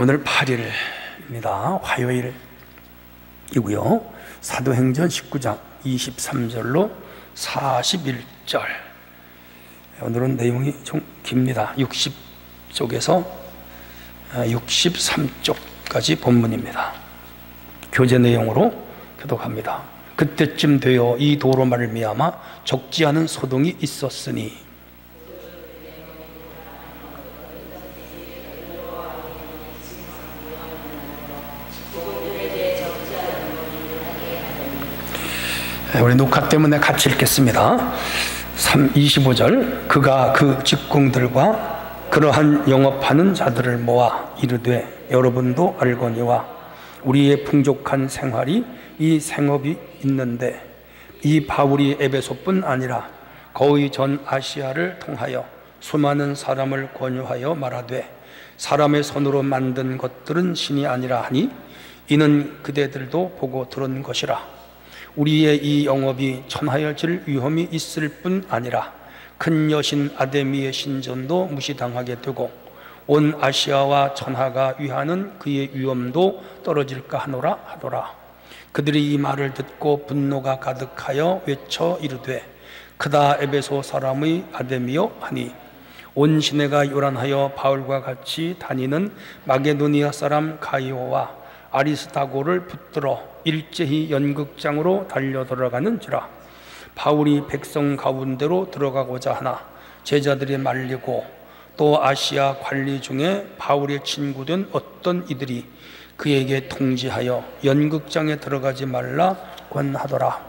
오늘 8일입니다. 화요일이고요. 사도행전 19장 23절로 41절. 오늘은 내용이 좀 깁니다. 60쪽에서 63쪽까지 본문입니다. 교재 내용으로 교독합니다. 그때쯤 되어 이 도로 말미암아 적지 않은 소동이 있었으니 우리 녹화 때문에 같이 읽겠습니다. 25절. 그가 그 직공들과 그러한 영업하는 자들을 모아 이르되 여러분도 알거니와 우리의 풍족한 생활이 이 생업이 있는데 이 바울이 에베소뿐 아니라 거의 전 아시아를 통하여 수많은 사람을 권유하여 말하되 사람의 손으로 만든 것들은 신이 아니라 하니 이는 그대들도 보고 들은 것이라. 우리의 이 영업이 천하여질 위험이 있을 뿐 아니라 큰 여신 아데미의 신전도 무시당하게 되고 온 아시아와 천하가 위하는 그의 위엄도 떨어질까 하더라. 그들이 이 말을 듣고 분노가 가득하여 외쳐 이르되 크다 에베소 사람의 아데미여 하니 온 시내가 요란하여 바울과 같이 다니는 마게도니아 사람 가이오와 아리스타고를 붙들어 일제히 연극장으로 달려 들어가는지라. 바울이 백성 가운데로 들어가고자 하나 제자들이 말리고 또 아시아 관리 중에 바울의 친구된 어떤 이들이 그에게 통지하여 연극장에 들어가지 말라 권하더라.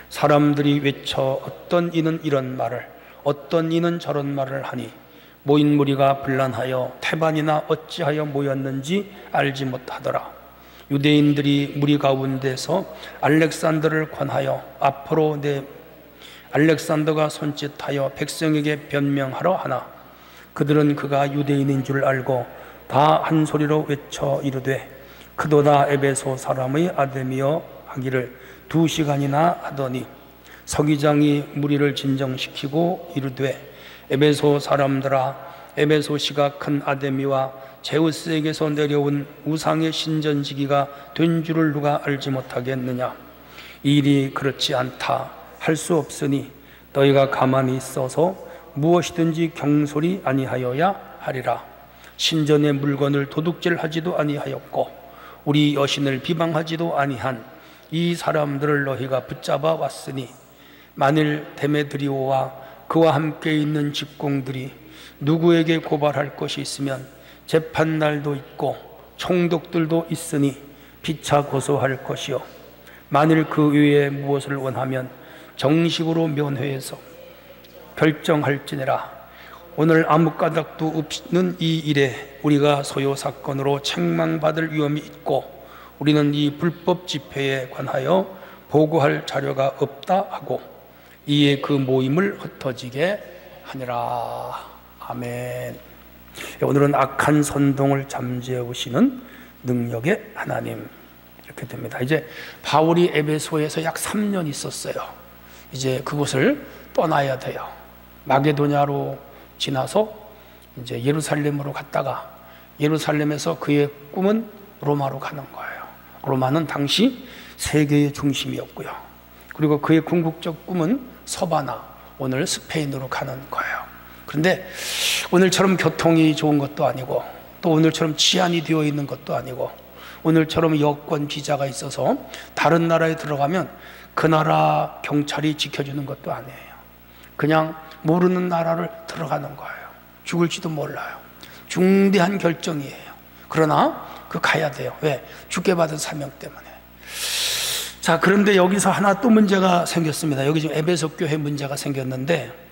사람들이 외쳐 어떤 이는 이런 말을 어떤 이는 저런 말을 하니 모인 무리가 분란하여 태반이나 어찌하여 모였는지 알지 못하더라. 유대인들이 무리 가운데서 알렉산더를 권하여 앞으로 알렉산더가 손짓하여 백성에게 변명하러 하나 그들은 그가 유대인인 줄 알고 다 한 소리로 외쳐 이르되 그도다 에베소 사람의 아데미여 하기를 2시간이나 하더니 서기장이 무리를 진정시키고 이르되 에베소 사람들아 에베소시가 큰 아데미와 제우스에게서 내려온 우상의 신전지기가 된 줄을 누가 알지 못하겠느냐. 이 일이 그렇지 않다 할 수 없으니 너희가 가만히 있어서 무엇이든지 경솔이 아니하여야 하리라. 신전의 물건을 도둑질하지도 아니하였고 우리 여신을 비방하지도 아니한 이 사람들을 너희가 붙잡아 왔으니 만일 데메드리오와 그와 함께 있는 직공들이 누구에게 고발할 것이 있으면 재판날도 있고 총독들도 있으니 피차 고소할 것이요 만일 그 외에 무엇을 원하면 정식으로 면회해서 결정할지니라. 오늘 아무 까닭도 없는 이 일에 우리가 소요 사건으로 책망받을 위험이 있고 우리는 이 불법 집회에 관하여 보고할 자료가 없다 하고 이에 그 모임을 흩어지게 하니라. 아멘. 오늘은 악한 선동을 잠재우시는 능력의 하나님, 이렇게 됩니다. 이제 바울이 에베소에서 약 3년 있었어요. 이제 그곳을 떠나야 돼요. 마게도냐로 지나서 이제 예루살렘으로 갔다가 예루살렘에서 그의 꿈은 로마로 가는 거예요. 로마는 당시 세계의 중심이었고요. 그리고 그의 궁극적 꿈은 서바나, 오늘 스페인으로 가는 거예요. 그런데 오늘처럼 교통이 좋은 것도 아니고 또 오늘처럼 치안이 되어 있는 것도 아니고 오늘처럼 여권 비자가 있어서 다른 나라에 들어가면 그 나라 경찰이 지켜주는 것도 아니에요. 그냥 모르는 나라를 들어가는 거예요. 죽을지도 몰라요. 중대한 결정이에요. 그러나 그 가야 돼요. 왜? 주께 받은 사명 때문에. 자, 그런데 여기서 하나 또 문제가 생겼습니다. 여기 지금 에베소 교회 문제가 생겼는데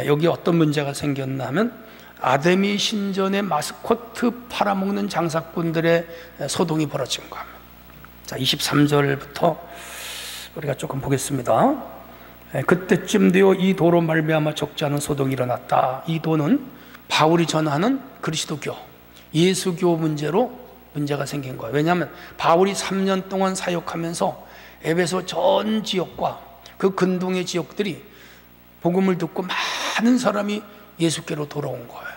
여기 어떤 문제가 생겼나 하면 아데미 신전의 마스코트 팔아먹는 장사꾼들의 소동이 벌어진 겁니다. 자, 23절부터 우리가 조금 보겠습니다. 그때쯤 되어 이 도로 말미암아 적지 않은 소동이 일어났다. 이 도는 바울이 전하는 그리스도교, 예수교 문제가 생긴 거예요. 왜냐하면 바울이 3년 동안 사역하면서 에베소 전 지역과 그 근동의 지역들이 복음을 듣고 많은 사람이 예수께로 돌아온 거예요.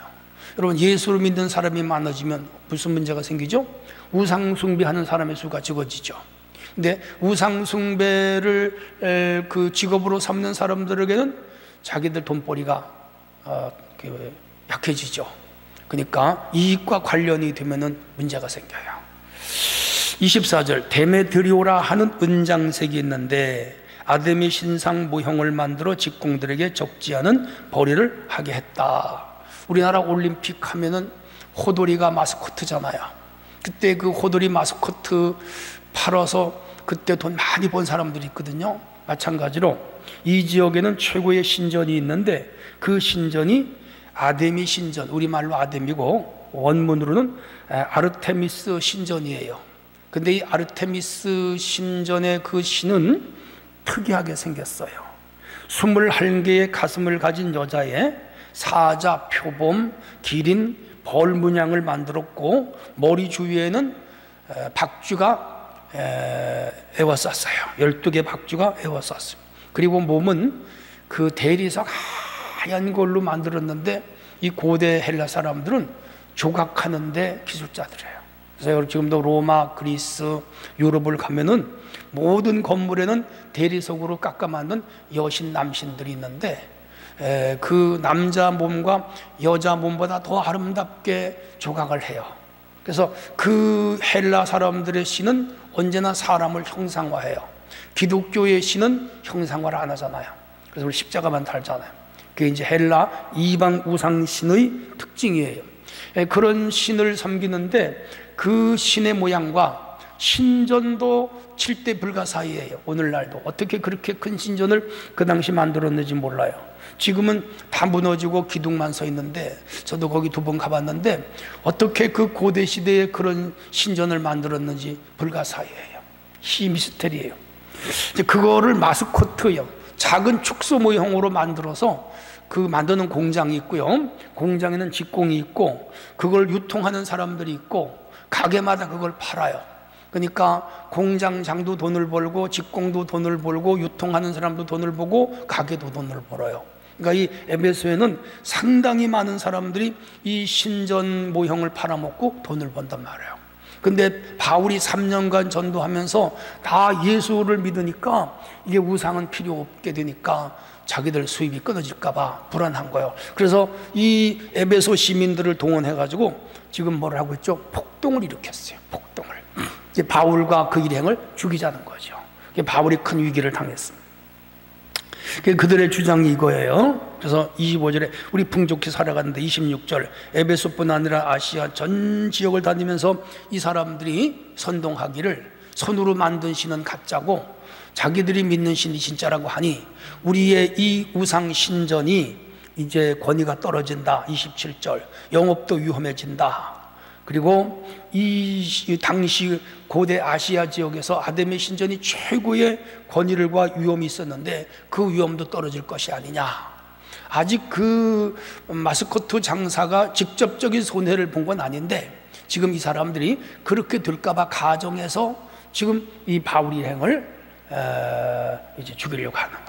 여러분, 예수를 믿는 사람이 많아지면 무슨 문제가 생기죠? 우상숭배하는 사람의 수가 적어지죠. 근데 우상숭배를 그 직업으로 삼는 사람들에게는 자기들 돈벌이가 약해지죠. 그러니까 이익과 관련이 되면은 문제가 생겨요. 24절, 데메드리오라 하는 은장색이 있는데 아데미 신상 모형을 만들어 직공들에게 적지 않은 벌이를 하게 했다. 우리나라 올림픽 하면은 호돌이가 마스코트잖아요. 그때 그 호돌이 마스코트 팔아서 그때 돈 많이 번 사람들이 있거든요. 마찬가지로 이 지역에는 최고의 신전이 있는데 그 신전이 아데미 신전, 우리말로 아데미고 원문으로는 아르테미스 신전이에요. 근데 이 아르테미스 신전의 그 신은 특이하게 생겼어요. 21개의 가슴을 가진 여자의 사자, 표범, 기린, 벌 문양을 만들었고 머리 주위에는 박쥐가 에워쌌어요. 12개 박쥐가 에워쌌습니다. 그리고 몸은 그 대리석 하얀 걸로 만들었는데 이 고대 헬라 사람들은 조각하는데 기술자들이에요. 그래서 지금도 로마, 그리스, 유럽을 가면은 모든 건물에는 대리석으로 깎아 만든 여신, 남신들이 있는데 그 남자 몸과 여자 몸보다 더 아름답게 조각을 해요. 그래서 그 헬라 사람들의 신은 언제나 사람을 형상화해요. 기독교의 신은 형상화를 안 하잖아요. 그래서 우리 십자가만 달잖아요. 그게 이제 헬라 이방 우상 신의 특징이에요. 그런 신을 섬기는데 그 신의 모양과 신전도 7대 불가사의예요. 오늘날도 어떻게 그렇게 큰 신전을 그 당시 만들었는지 몰라요. 지금은 다 무너지고 기둥만 서 있는데 저도 거기 2번 가봤는데 어떻게 그 고대 시대에 그런 신전을 만들었는지 불가사의예요. 미스테리예요. 그거를 마스코트요, 작은 축소 모형으로 만들어서 그 만드는 공장이 있고요, 공장에는 직공이 있고 그걸 유통하는 사람들이 있고 가게마다 그걸 팔아요. 그러니까 공장장도 돈을 벌고 직공도 돈을 벌고 유통하는 사람도 돈을 벌고 가게도 돈을 벌어요. 그러니까 이 에베소에는 상당히 많은 사람들이 이 신전 모형을 팔아먹고 돈을 번단 말이에요. 근데 바울이 3년간 전도하면서 다 예수를 믿으니까 이게 우상은 필요 없게 되니까 자기들 수입이 끊어질까봐 불안한 거예요. 그래서 이 에베소 시민들을 동원해가지고 지금 뭘 하고 있죠? 폭동을 일으켰어요. 폭동을. 이제 바울과 그 일행을 죽이자는 거죠. 바울이 큰 위기를 당했습니다. 그들의 주장이 이거예요. 그래서 25절에 우리 풍족히 살아갔는데 26절, 에베소뿐 아니라 아시아 전 지역을 다니면서 이 사람들이 선동하기를 손으로 만든 신은 가짜고 자기들이 믿는 신이 진짜라고 하니 우리의 이 우상 신전이 이제 권위가 떨어진다. 27절, 영업도 위험해진다. 그리고 이 당시 고대 아시아 지역에서 아데미 신전이 최고의 권위를과 위험이 있었는데 그 위험도 떨어질 것이 아니냐. 아직 그 마스코트 장사가 직접적인 손해를 본 건 아닌데 지금 이 사람들이 그렇게 될까봐 가정해서 지금 이 바울 일행을 이제 죽이려고 하는 거예요.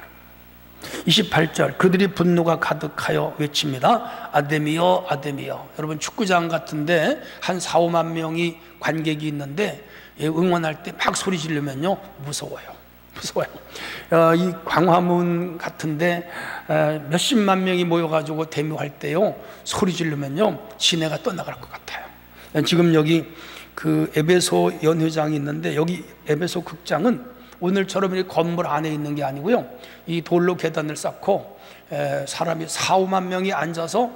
28절, 그들이 분노가 가득하여 외칩니다. 아데미여, 아데미여. 여러분 축구장 같은데 한 4, 5만 명이 관객이 있는데 응원할 때 막 소리 지르면요 무서워요. 이 광화문 같은데 몇십만 명이 모여가지고 데모할 때요 소리 지르면요 시내가 떠나갈 것 같아요. 지금 여기 그 에베소 연회장이 있는데 여기 에베소 극장은 오늘처럼 이 건물 안에 있는 게 아니고요, 이 돌로 계단을 쌓고 사람이 4, 5만 명이 앉아서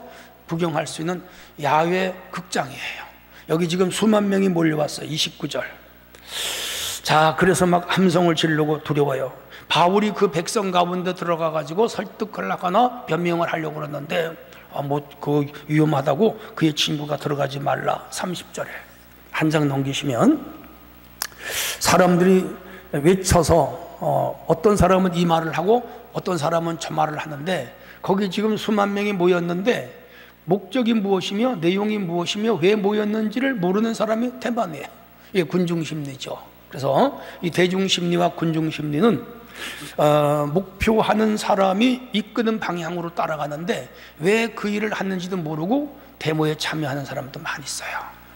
구경할 수 있는 야외 극장이에요. 여기 지금 수만 명이 몰려왔어요. 29절. 자, 그래서 막 함성을 지르고 두려워요. 바울이 그 백성 가운데 들어가 가지고 설득하거나 변명을 하려고 그러는데 그 위험하다고 그의 친구가 들어가지 말라. 30절에 한 장 넘기시면 사람들이 외쳐서 어떤 사람은 이 말을 하고 어떤 사람은 저 말을 하는데 거기 지금 수만 명이 모였는데 목적이 무엇이며 내용이 무엇이며 왜 모였는지를 모르는 사람이 대반이에요. 이게 군중심리죠. 그래서 이 대중심리와 군중심리는 목표하는 사람이 이끄는 방향으로 따라가는데 왜 그 일을 하는지도 모르고 데모에 참여하는 사람도 많이 있어요.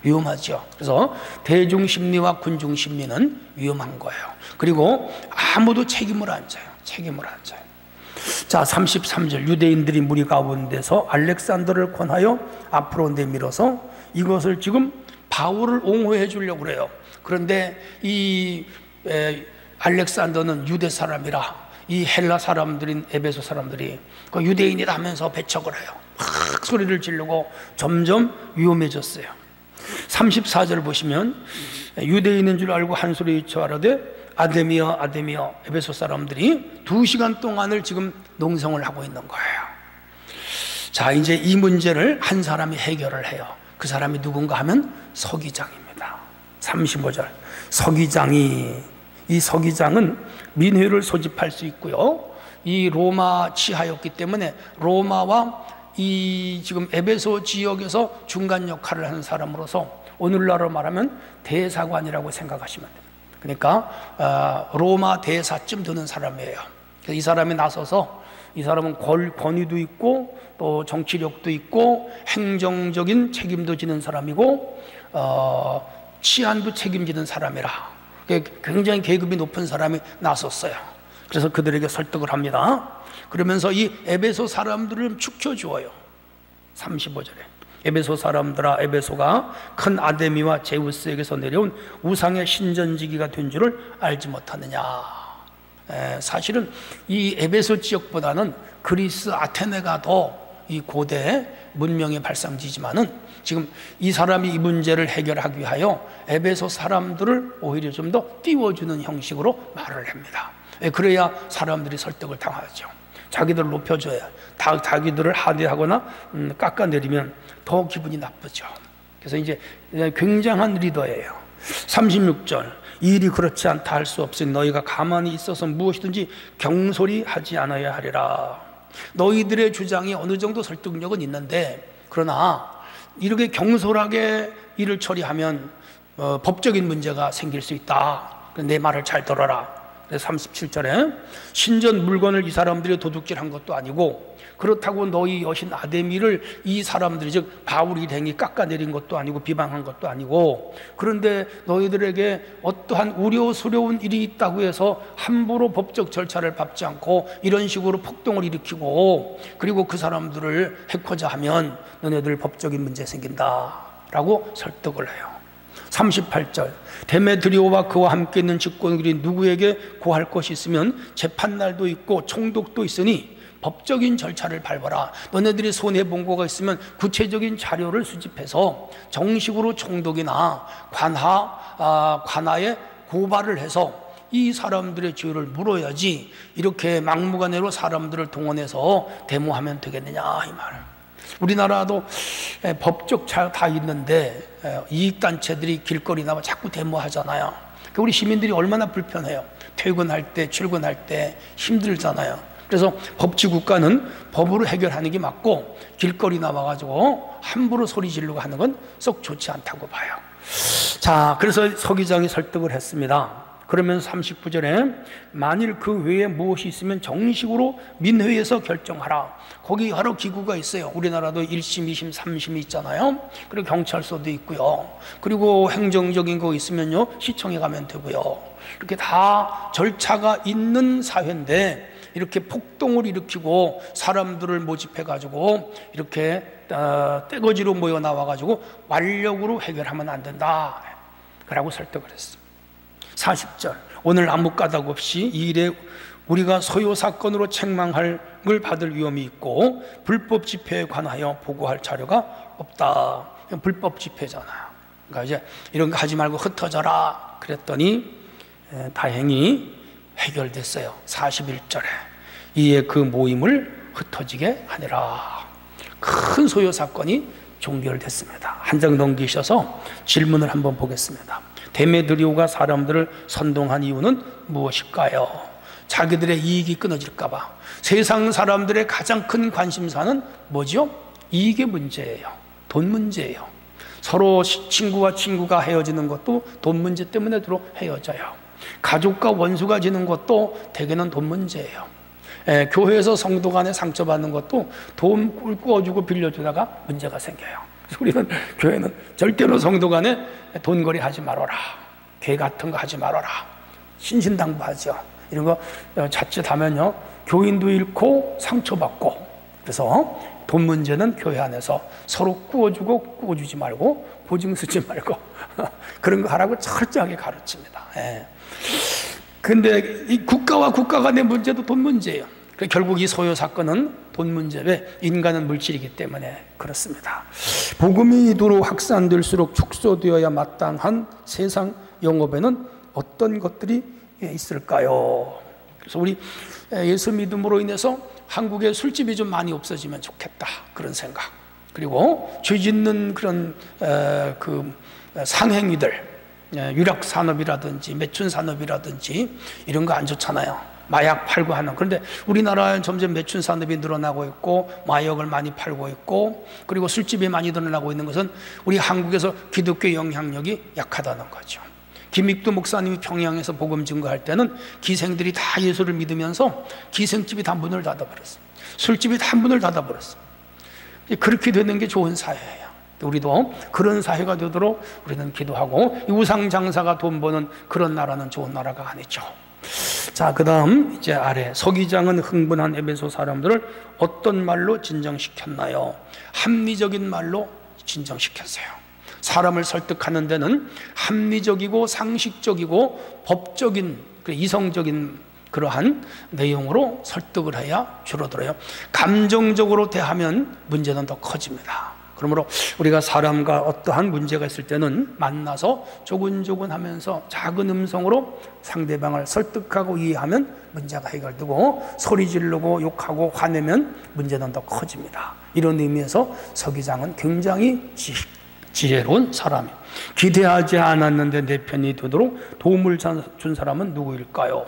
위험하죠. 그래서 대중심리와 군중심리는 위험한 거예요. 그리고 아무도 책임을 안 져요. 책임을 안 져요. 자, 33절, 유대인들이 무리 가운데서 알렉산더를 권하여 앞으로 내밀어서 이것을 지금 바울을 옹호해 주려고 그래요. 그런데 이 알렉산더는 유대 사람이라 이 헬라 사람들인 에베소 사람들이 그 유대인이다 하면서 배척을 해요. 막 소리를 지르고 점점 위험해졌어요. 34절 보시면 유대인인 줄 알고 한 소리 쳐하라되 아데미여 아데미여, 에베소 사람들이 2시간 동안을 지금 농성을 하고 있는 거예요. 자, 이제 이 문제를 한 사람이 해결을 해요. 그 사람이 누군가 하면 서기장입니다. 35절, 이 서기장은 민회를 소집할 수 있고요, 이 로마 치하였기 때문에 로마와 이 지금 에베소 지역에서 중간 역할을 하는 사람으로서 오늘날로 말하면 대사관이라고 생각하시면 됩니다. 그러니까 로마 대사쯤 되는 사람이에요. 그래서 이 사람이 나서서, 이 사람은 권위도 있고 또 정치력도 있고 행정적인 책임도 지는 사람이고 치안도 책임지는 사람이라 굉장히 계급이 높은 사람이 나섰어요. 그래서 그들에게 설득을 합니다. 그러면서 이 에베소 사람들을 축혀주어요. 35절에 에베소 사람들아, 에베소가 큰 아데미와 제우스에게서 내려온 우상의 신전지기가 된 줄을 알지 못하느냐. 사실은 이 에베소 지역보다는 그리스 아테네가 더 이 고대 문명의 발상지지만은 지금 이 사람이 이 문제를 해결하기 위하여 에베소 사람들을 오히려 좀 더 띄워주는 형식으로 말을 합니다. 그래야 사람들이 설득을 당하죠. 자기들을 높여줘야, 자기들을 하대하거나 깎아내리면 더 기분이 나쁘죠. 그래서 이제 굉장한 리더예요. 36절, 이 일이 그렇지 않다 할 수 없으니 너희가 가만히 있어서 무엇이든지 경솔히 하지 않아야 하리라. 너희들의 주장이 어느 정도 설득력은 있는데, 그러나 이렇게 경솔하게 일을 처리하면 법적인 문제가 생길 수 있다. 내 말을 잘 들어라. 그래서 37절에 신전 물건을 이 사람들이 도둑질한 것도 아니고, 그렇다고 너희 여신 아데미를 이 사람들이, 즉 바울 일행이 깎아내린 것도 아니고 비방한 것도 아니고, 그런데 너희들에게 어떠한 우려스러운 일이 있다고 해서 함부로 법적 절차를 밟지 않고 이런 식으로 폭동을 일으키고 그리고 그 사람들을 해코자 하면 너네들 법적인 문제 생긴다 라고 설득을 해요. 38절, 데메드리오와 그와 함께 있는 직권들이 누구에게 고할 것이 있으면 재판날도 있고 총독도 있으니 법적인 절차를 밟아라. 너네들이 손해본 거가 있으면 구체적인 자료를 수집해서 정식으로 총독이나 관하에 고발을 해서 이 사람들의 죄를 물어야지 이렇게 막무가내로 사람들을 동원해서 데모하면 되겠느냐, 이 말을. 우리나라도 법적 잘 다 있는데 이익단체들이 길거리 나와 자꾸 데모하잖아요. 우리 시민들이 얼마나 불편해요. 퇴근할 때, 출근할 때 힘들잖아요. 그래서 법치국가는 법으로 해결하는 게 맞고, 길거리 나와가지고 함부로 소리 지르고 하는 건 썩 좋지 않다고 봐요. 자, 그래서 서기장이 설득을 했습니다. 그러면 39절에 만일 그 외에 무엇이 있으면 정식으로 민회에서 결정하라. 거기 여러 기구가 있어요. 우리나라도 1심, 2심, 3심이 있잖아요. 그리고 경찰서도 있고요. 그리고 행정적인 거 있으면요, 시청에 가면 되고요. 이렇게 다 절차가 있는 사회인데 이렇게 폭동을 일으키고 사람들을 모집해가지고 이렇게 떼거지로 모여 나와가지고 완력으로 해결하면 안 된다. 그라고 설득을 했습니다. 40절, 오늘 아무 까닭 없이 이 일에 우리가 소요 사건으로 책망을 받을 위험이 있고 불법 집회에 관하여 보고할 자료가 없다. 불법 집회잖아요. 그러니까 이제 이런 거 하지 말고 흩어져라 그랬더니 다행히 해결됐어요. 41절에 이에 그 모임을 흩어지게 하니라. 큰 소요 사건이 종결됐습니다. 한 장 넘기셔서 질문을 한번 보겠습니다. 데메드리오가 사람들을 선동한 이유는 무엇일까요? 자기들의 이익이 끊어질까 봐. 세상 사람들의 가장 큰 관심사는 뭐죠? 이익의 문제예요. 돈 문제예요. 서로 친구와 친구가 헤어지는 것도 돈 문제 때문에 주로 헤어져요. 가족과 원수가 지는 것도 대개는 돈 문제예요. 교회에서 성도 간에 상처받는 것도 돈 꾸어주고 빌려주다가 문제가 생겨요. 그래서 우리는 교회는 절대로 성도 간에 돈거리 하지 말아라, 개 같은 거 하지 말아라, 신신당부하죠. 이런 거 자칫하면요 교인도 잃고 상처받고. 그래서 돈 문제는 교회 안에서 서로 꾸어주고 꾸어주지 말고 보증 쓰지 말고 그런 거 하라고 철저하게 가르칩니다. 근데 이 국가와 국가 간의 문제도 돈 문제예요. 결국 이 소요 사건은 돈 문제, 왜? 인간은 물질이기 때문에 그렇습니다. 복음이 이도록 확산될수록 축소되어야 마땅한 세상 영업에는 어떤 것들이 있을까요? 그래서 우리 예수 믿음으로 인해서 한국에 술집이 좀 많이 없어지면 좋겠다, 그런 생각. 그리고 죄 짓는 그런 그 상행위들, 유락 산업이라든지 매춘 산업이라든지 이런 거 안 좋잖아요. 마약 팔고 하는. 그런데 우리나라는 점점 매춘 산업이 늘어나고 있고 마약을 많이 팔고 있고 그리고 술집이 많이 늘어나고 있는 것은 우리 한국에서 기독교 영향력이 약하다는 거죠. 김익두 목사님이 평양에서 복음 증거할 때는 기생들이 다 예수를 믿으면서 기생집이 다 문을 닫아버렸어요. 술집이 다 문을 닫아버렸어요. 그렇게 되는 게 좋은 사회예요. 우리도 그런 사회가 되도록 우리는 기도하고, 이 우상장사가 돈 버는 그런 나라는 좋은 나라가 아니죠. 자, 그 다음 이제 아래 서기장은 흥분한 에베소 사람들을 어떤 말로 진정시켰나요? 합리적인 말로 진정시켰어요. 사람을 설득하는 데는 합리적이고 상식적이고 법적인, 이성적인 그러한 내용으로 설득을 해야 줄어들어요. 감정적으로 대하면 문제는 더 커집니다. 그러므로 우리가 사람과 어떠한 문제가 있을 때는 만나서 조근조근 하면서 작은 음성으로 상대방을 설득하고 이해하면 문제가 해결되고, 소리 지르고 욕하고 화내면 문제는 더 커집니다. 이런 의미에서 서기장은 굉장히 지혜로운 사람이에요. 기대하지 않았는데 내 편이 되도록 도움을 준 사람은 누구일까요?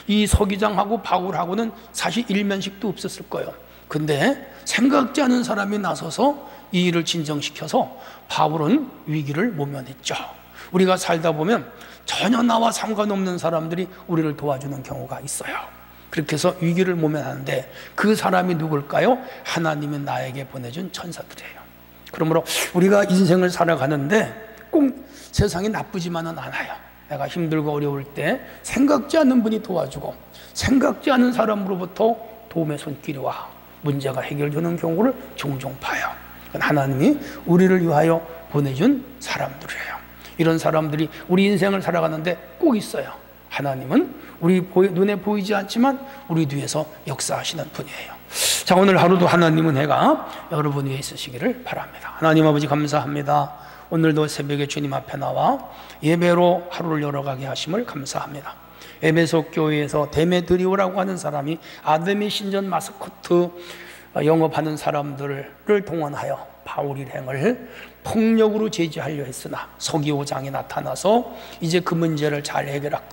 이 서기장하고 바울하고는 사실 일면식도 없었을 거예요. 근데 생각지 않은 사람이 나서서 이 일을 진정시켜서 바울은 위기를 모면했죠. 우리가 살다 보면 전혀 나와 상관없는 사람들이 우리를 도와주는 경우가 있어요. 그렇게 해서 위기를 모면하는데 그 사람이 누굴까요? 하나님이 나에게 보내준 천사들이에요. 그러므로 우리가 인생을 살아가는데 꼭 세상이 나쁘지만은 않아요. 내가 힘들고 어려울 때 생각지 않는 분이 도와주고, 생각지 않은 사람으로부터 도움의 손길이 와 문제가 해결되는 경우를 종종 봐요. 하나님이 우리를 위하여 보내준 사람들이에요. 이런 사람들이 우리 인생을 살아가는데 꼭 있어요. 하나님은 우리 눈에 보이지 않지만 우리 뒤에서 역사하시는 분이에요. 자, 오늘 하루도 하나님 은혜가 여러분 위에 있으시기를 바랍니다. 하나님 아버지 감사합니다. 오늘도 새벽에 주님 앞에 나와 예배로 하루를 열어가게 하심을 감사합니다. 에베소 교회에서 데메드리오라고 하는 사람이 아데미 신전 마스코트 영업하는 사람들을 동원하여 바울 일행을 폭력으로 제지하려 했으나 서기오장이 나타나서 이제 그 문제를 잘 해결하고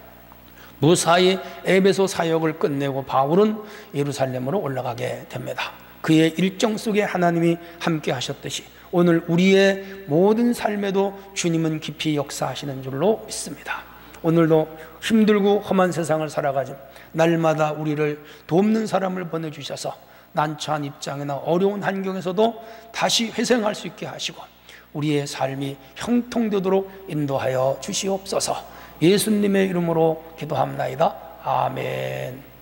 무사히 에베소 사역을 끝내고 바울은 예루살렘으로 올라가게 됩니다. 그의 일정 속에 하나님이 함께 하셨듯이 오늘 우리의 모든 삶에도 주님은 깊이 역사하시는 줄로 믿습니다. 오늘도 힘들고 험한 세상을 살아가죠. 날마다 우리를 돕는 사람을 보내주셔서 난처한 입장이나 어려운 환경에서도 다시 회생할 수 있게 하시고 우리의 삶이 형통되도록 인도하여 주시옵소서. 예수님의 이름으로 기도합나이다. 아멘.